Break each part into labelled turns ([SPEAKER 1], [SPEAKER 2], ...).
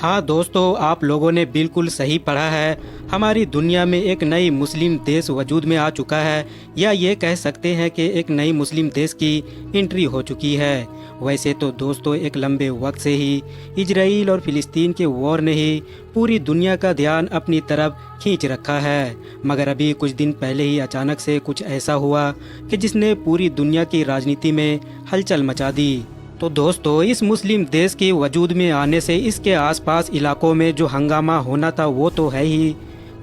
[SPEAKER 1] हाँ दोस्तों, आप लोगों ने बिल्कुल सही पढ़ा है। हमारी दुनिया में एक नई मुस्लिम देश वजूद में आ चुका है, या ये कह सकते हैं कि एक नई मुस्लिम देश की एंट्री हो चुकी है। वैसे तो दोस्तों, एक लंबे वक्त से ही इजराइल और फिलिस्तीन के वॉर ने ही पूरी दुनिया का ध्यान अपनी तरफ खींच रखा है। मगर अभी कुछ दिन पहले ही अचानक से कुछ ऐसा हुआ कि जिसने पूरी दुनिया की राजनीति में हलचल मचा दी। तो दोस्तों, इस मुस्लिम देश के वजूद में आने से इसके आसपास इलाकों में जो हंगामा होना था वो तो है ही,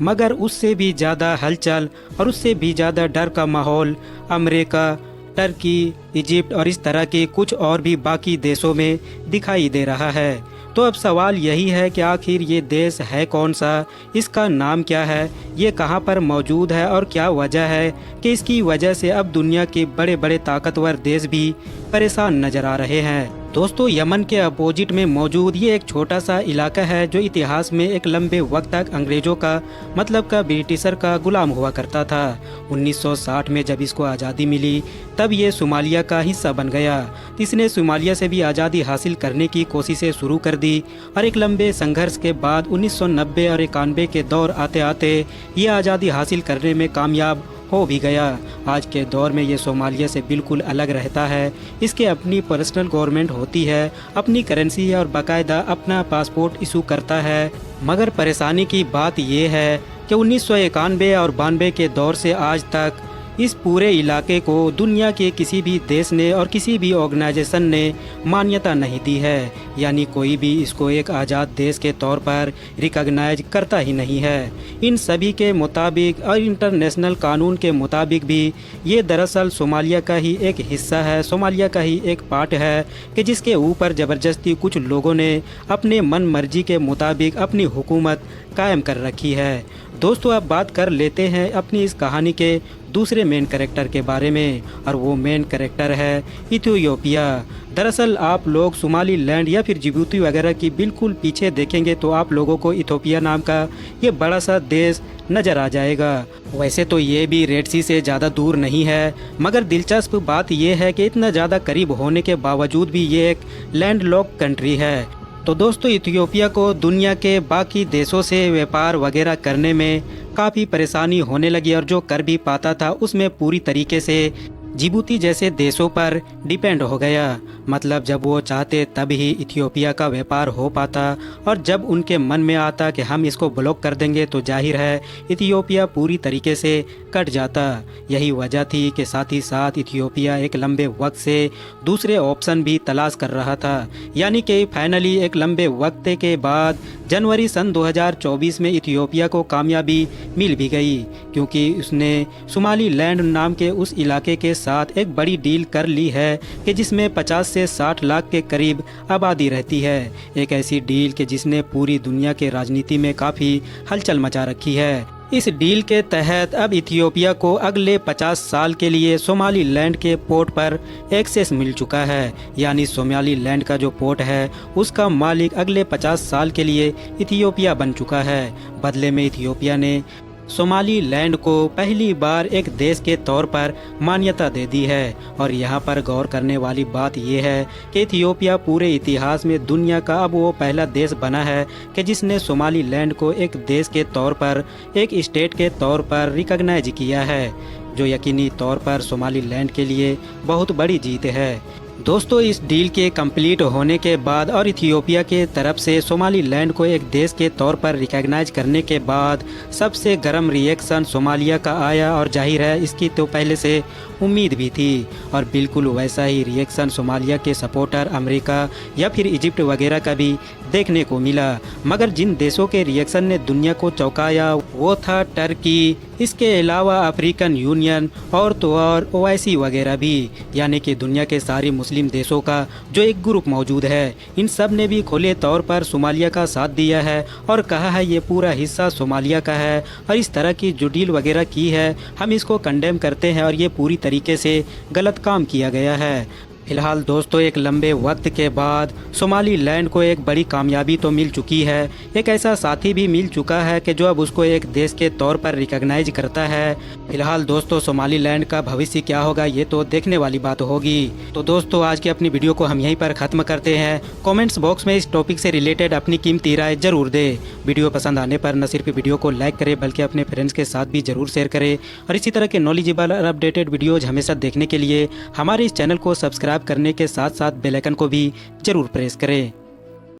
[SPEAKER 1] मगर उससे भी ज़्यादा हलचल और उससे भी ज़्यादा डर का माहौल अमेरिका, टर्की, इजिप्ट और इस तरह के कुछ और भी बाकी देशों में दिखाई दे रहा है। तो अब सवाल यही है कि आखिर ये देश है कौन सा, इसका नाम क्या है, ये कहाँ पर मौजूद है और क्या वजह है कि इसकी वजह से अब दुनिया के बड़े बड़े ताकतवर देश भी परेशान नजर आ रहे हैं। दोस्तों, यमन के अपोजिट में मौजूद ये एक छोटा सा इलाका है जो इतिहास में एक लंबे वक्त तक अंग्रेजों का मतलब का ब्रिटिशर का गुलाम हुआ करता था। 1960 में जब इसको आज़ादी मिली तब ये सोमालिया का हिस्सा बन गया। इसने सोमालिया से भी आज़ादी हासिल करने की कोशिशें शुरू कर दी और एक लंबे संघर्ष के बाद 1990 और 91 के दौर आते आते ये आज़ादी हासिल करने में कामयाब हो भी गया। आज के दौर में ये सोमालिया से बिल्कुल अलग रहता है। इसके अपनी पर्सनल गवर्नमेंट होती है, अपनी करेंसी है और बाकायदा अपना पासपोर्ट इशू करता है। मगर परेशानी की बात ये है कि 1991 और 92 के दौर से आज तक इस पूरे इलाके को दुनिया के किसी भी देश ने और किसी भी ऑर्गेनाइजेशन ने मान्यता नहीं दी है, यानी कोई भी इसको एक आज़ाद देश के तौर पर रिकॉग्नाइज करता ही नहीं है। इन सभी के मुताबिक और इंटरनेशनल कानून के मुताबिक भी ये दरअसल सोमालिया का ही एक हिस्सा है, सोमालिया का ही एक पार्ट है कि जिसके ऊपर ज़बरदस्ती कुछ लोगों ने अपने मन मर्जी के मुताबिक अपनी हुकूमत कायम कर रखी है। दोस्तों, अब बात कर लेते हैं अपनी इस कहानी के दूसरे मेन कैरेक्टर के बारे में, और वो मेन कैरेक्टर है इथियोपिया। दरअसल आप लोग सोमाली लैंड या फिर जिबूती वगैरह की बिल्कुल पीछे देखेंगे तो आप लोगों को इथियोपिया नाम का ये बड़ा सा देश नज़र आ जाएगा। वैसे तो ये भी रेड सी से ज़्यादा दूर नहीं है, मगर दिलचस्प बात यह है कि इतना ज़्यादा करीब होने के बावजूद भी ये एक लैंडलॉक कंट्री है। तो दोस्तों, इथियोपिया को दुनिया के बाकी देशों से व्यापार वगैरह करने में काफ़ी परेशानी होने लगी और जो कर भी पाता था उसमें पूरी तरीके से जिबूती जैसे देशों पर डिपेंड हो गया। मतलब जब वो चाहते तब ही इथियोपिया का व्यापार हो पाता, और जब उनके मन में आता कि हम इसको ब्लॉक कर देंगे तो जाहिर है इथियोपिया पूरी तरीके से कट जाता। यही वजह थी कि साथ ही साथ इथियोपिया एक लंबे वक्त से दूसरे ऑप्शन भी तलाश कर रहा था, यानी कि फाइनली एक लंबे वक्त के बाद जनवरी सन 2024 में इथियोपिया को कामयाबी मिल भी गई, क्योंकि उसने सोमाली लैंड नाम के उस इलाके के साथ एक बड़ी डील कर ली है कि जिसमें 50 से 60 लाख के करीब आबादी रहती है। एक ऐसी डील कि जिसने पूरी दुनिया के राजनीति में काफ़ी हलचल मचा रखी है। इस डील के तहत अब इथियोपिया को अगले 50 साल के लिए सोमाली लैंड के पोर्ट पर एक्सेस मिल चुका है, यानी सोमाली लैंड का जो पोर्ट है उसका मालिक अगले 50 साल के लिए इथियोपिया बन चुका है। बदले में इथियोपिया ने सोमाली लैंड को पहली बार एक देश के तौर पर मान्यता दे दी है। और यहाँ पर गौर करने वाली बात यह है कि इथियोपिया पूरे इतिहास में दुनिया का अब वो पहला देश बना है कि जिसने सोमाली लैंड को एक देश के तौर पर, एक स्टेट के तौर पर रिकॉग्नाइज किया है, जो यकीनी तौर पर सोमाली लैंड के लिए बहुत बड़ी जीत है। दोस्तों, इस डील के कंप्लीट होने के बाद और इथियोपिया के तरफ से सोमाली लैंड को एक देश के तौर पर रिकॉग्नाइज करने के बाद सबसे गर्म रिएक्शन सोमालिया का आया, और जाहिर है इसकी तो पहले से उम्मीद भी थी। और बिल्कुल वैसा ही रिएक्शन सोमालिया के सपोर्टर अमेरिका या फिर इजिप्ट वगैरह का भी देखने को मिला। मगर जिन देशों के रिएक्शन ने दुनिया को चौंकाया वो था टर्की, इसके अलावा अफ्रीकन यूनियन और तो और ओआईसी वगैरह भी, यानी कि दुनिया के सारे मुस्लिम देशों का जो एक ग्रुप मौजूद है। इन सब ने भी खुले तौर पर सोमालिया का साथ दिया है और कहा है ये पूरा हिस्सा सोमालिया का है, और इस तरह की जो डील वगैरह की है हम इसको कंडेम करते हैं और ये पूरी तरीके से गलत काम किया गया है। फिलहाल दोस्तों एक लंबे वक्त के बाद सोमालीलैंड को एक बड़ी कामयाबी तो मिल चुकी है। एक ऐसा साथी भी मिल चुका है कि जो अब उसको एक देश के तौर पर रिकॉग्नाइज करता है। फिलहाल दोस्तों सोमालीलैंड का भविष्य क्या होगा ये तो देखने वाली बात होगी। तो दोस्तों आज की अपनी वीडियो को हम यहीं पर ख़त्म करते हैं। कमेंट्स बॉक्स में इस टॉपिक से रिलेटेड अपनी कीमती राय जरूर दें। वीडियो पसंद आने पर न सिर्फ वीडियो को लाइक करें बल्कि अपने फ्रेंड्स के साथ भी जरूर शेयर करें। और इसी तरह के नॉलेजेबल और अपडेटेड वीडियोज़ हमेशा देखने के लिए हमारे इस चैनल को सब्सक्राइब करने के साथ साथ बेल आइकन को भी जरूर प्रेस करें।